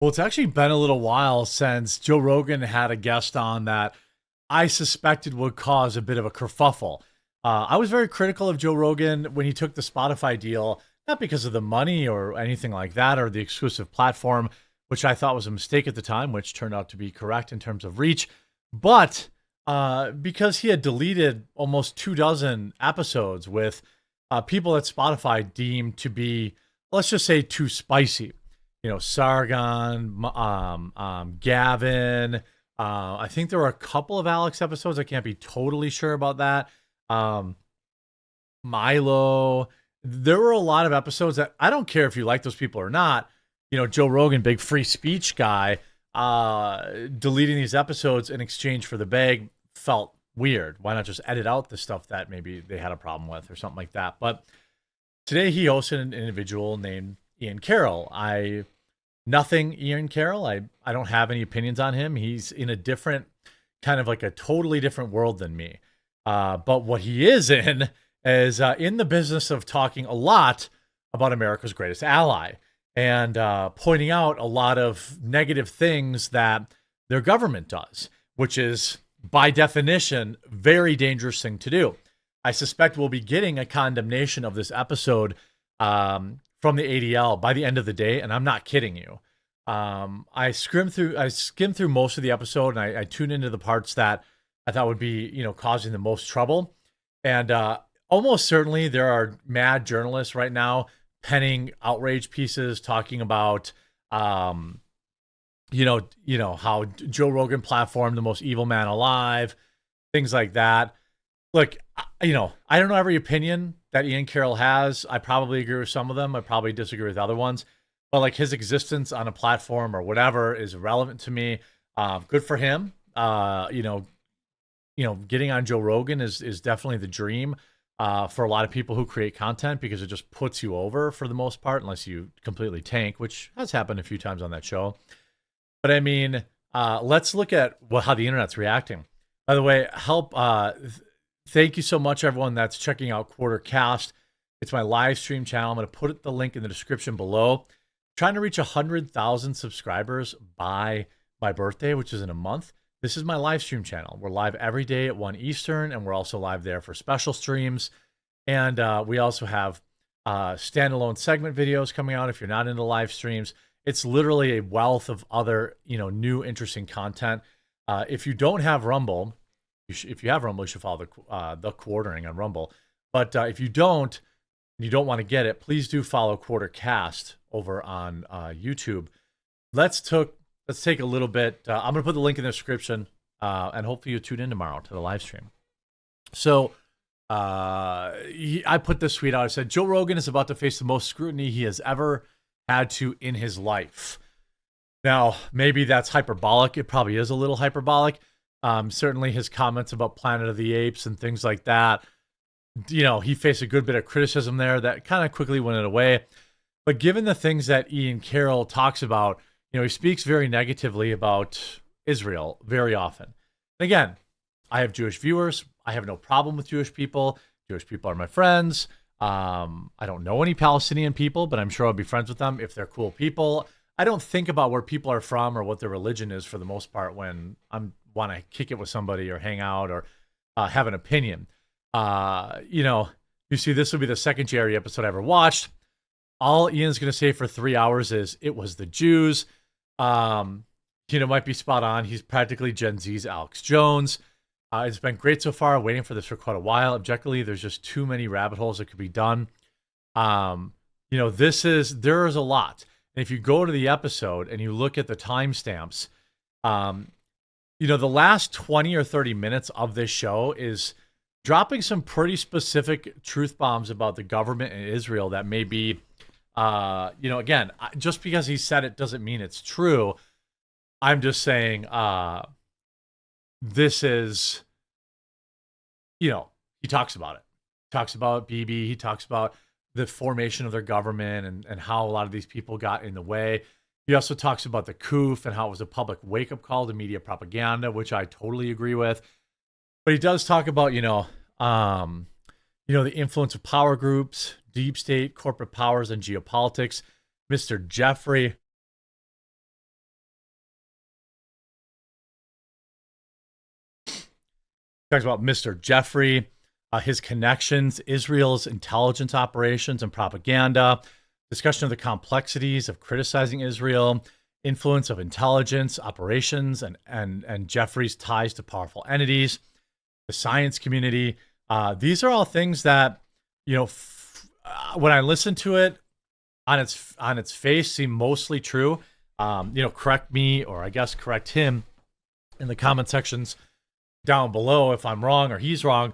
Well, it's actually been a little while since Joe Rogan had a guest on that I suspected would cause a bit of a kerfuffle. I was very critical of Joe Rogan when he took the Spotify deal, not because of the money or anything like that or the exclusive platform, which I thought was a mistake at the time, which turned out to be correct in terms of reach, but because he had deleted almost 24 episodes with people that Spotify deemed to be, let's just say, too spicy. Sargon, Gavin. I think there were a couple of Alex episodes. I can't be totally sure about that. Um, Milo. There were a lot of episodes that I don't care if you like those people or not. Joe Rogan, big free speech guy, deleting these episodes in exchange for the bag felt weird. Why not just edit out the stuff that maybe they had a problem with or something like that? But today he hosted an individual named Ian Carroll. Nothing Ian Carroll. I don't have any opinions on him. He's in a different kind of like a totally different world than me. But what he is in is in the business of talking a lot about America's greatest ally and pointing out a lot of negative things that their government does, which is by definition very dangerous thing to do. I suspect we'll be getting a condemnation of this episode from the ADL by the end of the day, and I'm not kidding you. I skimmed through most of the episode, and I tuned into the parts that I thought would be, causing the most trouble. And almost certainly there are mad journalists right now penning outrage pieces talking about, how Joe Rogan platformed the most evil man alive, things like that. Look, I don't know every opinion that Ian Carroll has. I probably agree with some of them. I probably disagree with other ones. But like his existence on a platform or whatever is relevant to me. Good for him. Getting on Joe Rogan is definitely the dream for a lot of people who create content because it just puts you over for the most part, unless you completely tank, which has happened a few times on that show. But I mean, let's look at how the internet's reacting. By the way, thank you so much, everyone that's checking out Quartercast. It's my live stream channel. I'm going to put the link in the description below. I'm trying to reach 100,000 subscribers by my birthday, which is in a month. This is my live stream channel. We're live every day at 1 Eastern, and we're also live there for special streams. And we also have standalone segment videos coming out if you're not into live streams. It's literally a wealth of other, new interesting content. If you don't have Rumble, if you have Rumble, you should follow the quartering on Rumble. But if you don't, and you don't want to get it, please do follow Quartercast over on YouTube. Let's take a little bit. I'm going to put the link in the description, and hopefully you tune in tomorrow to the live stream. So I put this tweet out. I said, Joe Rogan is about to face the most scrutiny he has ever had to in his life. Now, maybe that's hyperbolic. It probably is a little hyperbolic. Certainly his comments about Planet of the Apes and things like that, he faced a good bit of criticism there that kind of quickly went away. But given the things that Ian Carroll talks about, he speaks very negatively about Israel very often. And again, I have Jewish viewers. I have no problem with Jewish people. Jewish people are my friends. I don't know any Palestinian people, but I'm sure I'll be friends with them if they're cool people. I don't think about where people are from or what their religion is for the most part when I want to kick it with somebody or hang out or have an opinion. You see, this will be the second Jerry episode I ever watched. All Ian's going to say for 3 hours is it was the Jews. Might be spot on. He's practically Gen Z's Alex Jones. It's been great so far. Waiting for this for quite a while. Objectively, there's just too many rabbit holes that could be done. There is a lot. And if you go to the episode and you look at the timestamps, the last 20 or 30 minutes of this show is dropping some pretty specific truth bombs about the government and Israel that may be, again, just because he said it doesn't mean it's true. I'm just saying this is, he talks about it. He talks about Bibi. He talks about the formation of their government and how a lot of these people got in the way. He also talks about the coup and how it was a public wake-up call to media propaganda, which I totally agree with. But he does talk about, the influence of power groups, deep state, corporate powers, and geopolitics. Mr. Jeffrey Talks about Mr. Jeffrey, his connections, Israel's intelligence operations and propaganda, discussion of the complexities of criticizing Israel, influence of intelligence operations, and Jeffrey's ties to powerful entities, the science community. These are all things that, when I listen to it on its face, seem mostly true. Correct me, or I guess correct him in the comment sections down below if I'm wrong or he's wrong.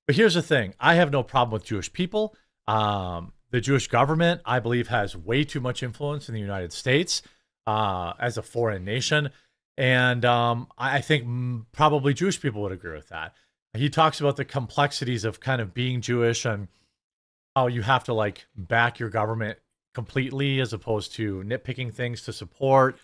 But here's the thing. I have no problem with Jewish people. The Jewish government, I believe, has way too much influence in the United States as a foreign nation. And I think probably Jewish people would agree with that. He talks about the complexities of kind of being Jewish and how you have to like back your government completely as opposed to nitpicking things to support,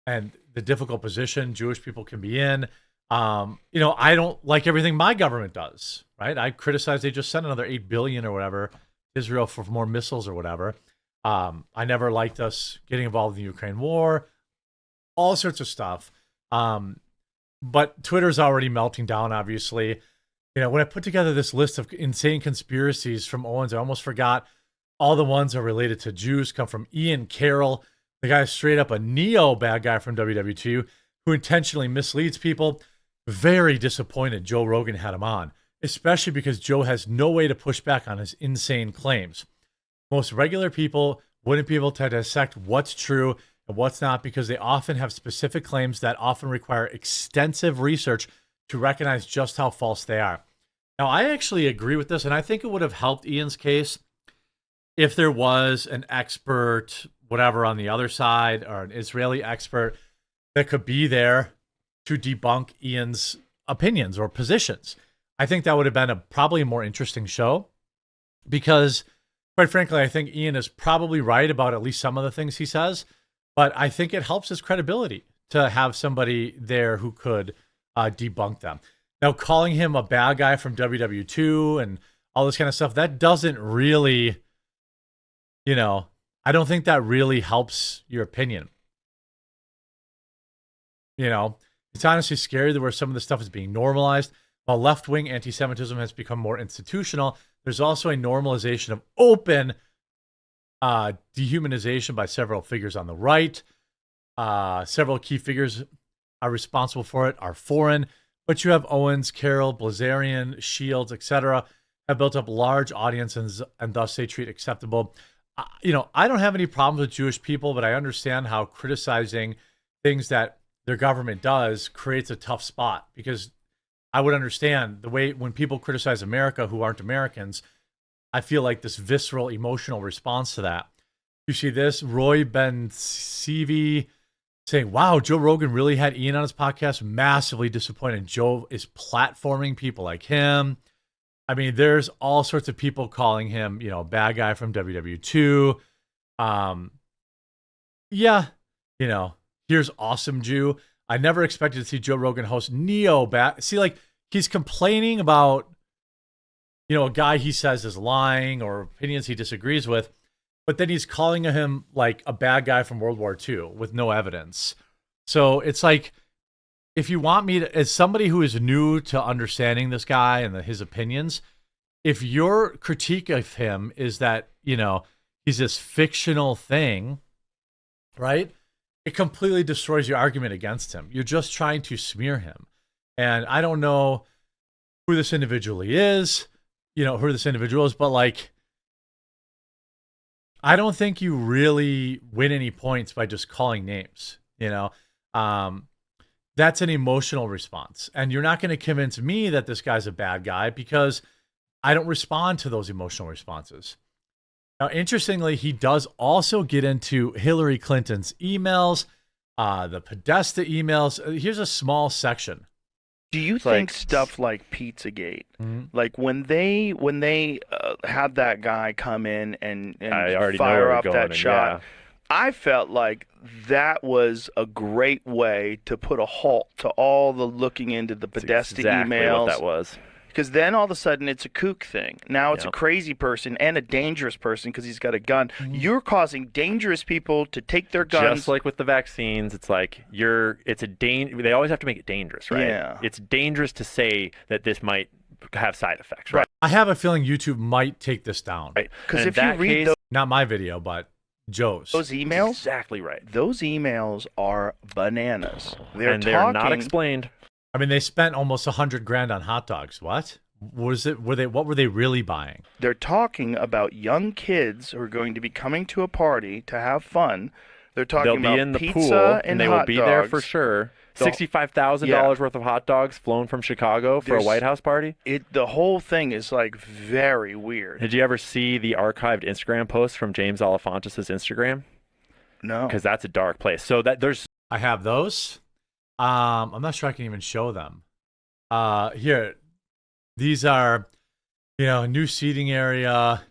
and the difficult position Jewish people can be in. I don't like everything my government does, right? I criticize they just sent another $8 billion or whatever Israel for more missiles or whatever. I never liked us getting involved in the Ukraine war, all sorts of stuff. But Twitter's already melting down, obviously. When I put together this list of insane conspiracies from Owens, I almost forgot all the ones that are related to Jews come from Ian Carroll, the guy straight up a neo bad guy from WW2 who intentionally misleads people. Very disappointed Joe Rogan had him on, especially because Joe has no way to push back on his insane claims. Most regular people wouldn't be able to dissect what's true and what's not because they often have specific claims that often require extensive research to recognize just how false they are. Now, I actually agree with this, and I think it would have helped Ian's case if there was an expert, whatever, on the other side, or an Israeli expert that could be there to debunk Ian's opinions or positions. I think that would have been probably a more interesting show because, quite frankly, I think Ian is probably right about at least some of the things he says, but I think it helps his credibility to have somebody there who could debunk them. Now, calling him a bad guy from WW2 and all this kind of stuff, that doesn't really, I don't think that really helps your opinion. It's honestly scary that where some of the stuff is being normalized. While left-wing anti-Semitism has become more institutional, there's also a normalization of open dehumanization by several figures on the right. Several key figures are responsible for it are foreign, but you have Owens, Carroll, Blazarian, Shields, etc. have built up large audiences and thus they treat acceptable. I don't have any problems with Jewish people, but I understand how criticizing things that their government does creates a tough spot because I would understand the way when people criticize America who aren't Americans, I feel like this visceral emotional response to that. You see this, Roy Ben Sevi saying, wow, Joe Rogan really had Ian on his podcast. Massively disappointed. Joe is platforming people like him. I mean, there's all sorts of people calling him, bad guy from WW2. Here's awesome Jew. I never expected to see Joe Rogan host Neo back. See, like, he's complaining about, a guy he says is lying or opinions he disagrees with, but then he's calling him like a bad guy from World War II with no evidence. So it's like, if you want me to, as somebody who is new to understanding this guy and his opinions, if your critique of him is that, he's this fictional thing, right? It completely destroys your argument against him. You're just trying to smear him. And I don't know who this individual is, but like, I don't think you really win any points by just calling names, that's an emotional response. And you're not going to convince me that this guy's a bad guy because I don't respond to those emotional responses. Now, interestingly, he does also get into Hillary Clinton's emails, the Podesta emails. Here's a small section. Do you think stuff like Pizzagate, like when they had that guy come in and fire off that shot, I felt like that was a great way to put a halt to all the looking into the Podesta emails. What that was. Because then all of a sudden it's a kook thing. Now it's a crazy person and a dangerous person because he's got a gun. You're causing dangerous people to take their guns. Just like with the vaccines, it's like they always have to make it dangerous, right? Yeah. It's dangerous to say that this might have side effects, right? I have a feeling YouTube might take this down. Right. Because if you read not my video, but Joe's. Those emails? Exactly right. Those emails are bananas. They're not explained. I mean, they spent almost $100,000 on hot dogs. What was it? What were they really buying? They're talking about young kids who are going to be coming to a party to have fun. They're talking They'll about be in the pizza pool, and they hot will be dogs. there for sure. $65,000 worth of hot dogs flown from Chicago for a White House party. The whole thing is like very weird. Did you ever see the archived Instagram posts from James Alefantis' Instagram? No, because that's a dark place. So I have those. I'm not sure I can even show them. Here, these are, new seating area.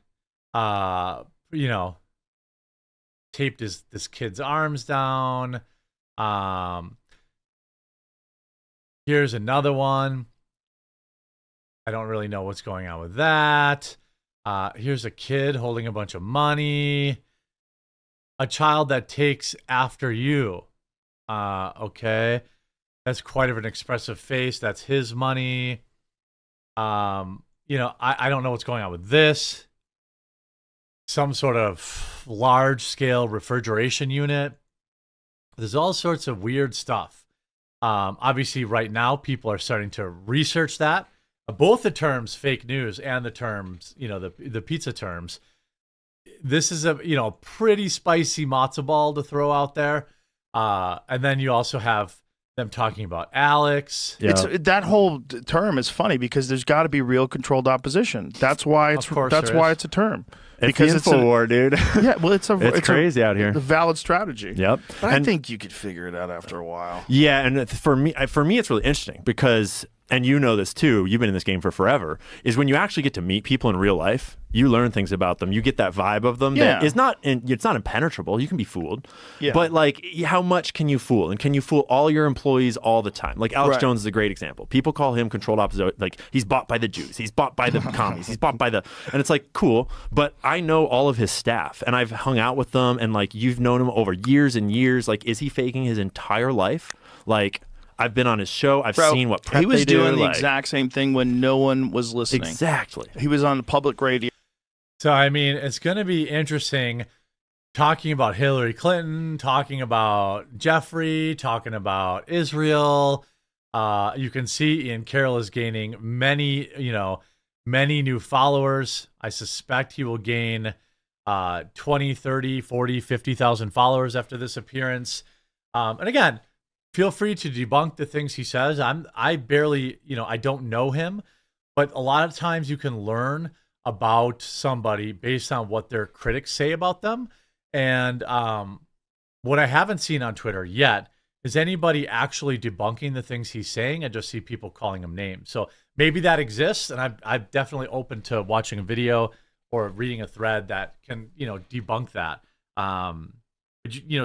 Taped this kid's arms down. Here's another one. I don't really know what's going on with that. Here's a kid holding a bunch of money. A child that takes after you. Okay. That's quite of an expressive face. That's his money. I don't know what's going on with this. Some sort of large-scale refrigeration unit. There's all sorts of weird stuff. Obviously, right now, people are starting to research that. Both the terms fake news and the terms, the pizza terms. This is a, pretty spicy matzo ball to throw out there. And then you also have them talking about Alex. Yeah. That whole term is funny because there's got to be real controlled opposition. That's why it's a term. Because it's a war, dude. Yeah, well, it's crazy out here. A valid strategy. Yep. But I think you could figure it out after a while. Yeah, and for me, it's really interesting because, and you know this too, you've been in this game for forever, is when you actually get to meet people in real life, you learn things about them. You get that vibe of them. Yeah. That it's not impenetrable. You can be fooled. Yeah. But like, how much can you fool? And can you fool all your employees all the time? Like Alex Jones is a great example. People call him controlled opposite. Like he's bought by the Jews. He's bought by the commies. He's bought by and it's like, cool. But I know all of his staff and I've hung out with them and like, you've known him over years and years. Like, is he faking his entire life? Like, I've been on his show. I've seen what prep he was they do. doing the exact same thing when no one was listening. Exactly. He was on the public radio. So, I mean, it's going to be interesting talking about Hillary Clinton, talking about Jeffrey, talking about Israel. You can see Ian Carroll is gaining many new followers. I suspect he will gain 20, 30, 40, 50,000 followers after this appearance. And again, feel free to debunk the things he says. I barely, I don't know him, but a lot of times you can learn about somebody based on what their critics say about them. And what I haven't seen on Twitter yet is anybody actually debunking the things he's saying. I just see people calling him names. So maybe that exists, and I'm definitely open to watching a video or reading a thread that can, debunk that.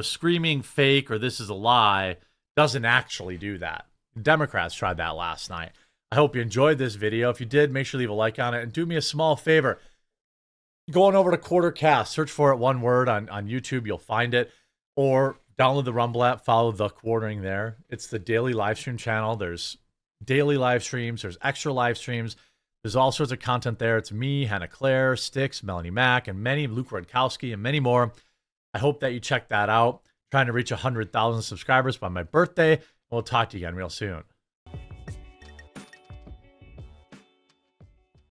Screaming fake or this is a lie doesn't actually do that. Democrats tried that last night. I hope you enjoyed this video. If you did, make sure to leave a like on it and do me a small favor. Go on over to Quartercast, search for it, one word on YouTube, you'll find it, or download the Rumble app, follow The Quartering there. It's the daily live stream channel. There's daily live streams, there's extra live streams, there's all sorts of content there. It's me, Hannah Claire, Styx, Melanie Mack, and Luke Rodkowski, and many more. I hope that you check that out. Trying to reach 100,000 subscribers by my birthday. We'll talk to you again real soon.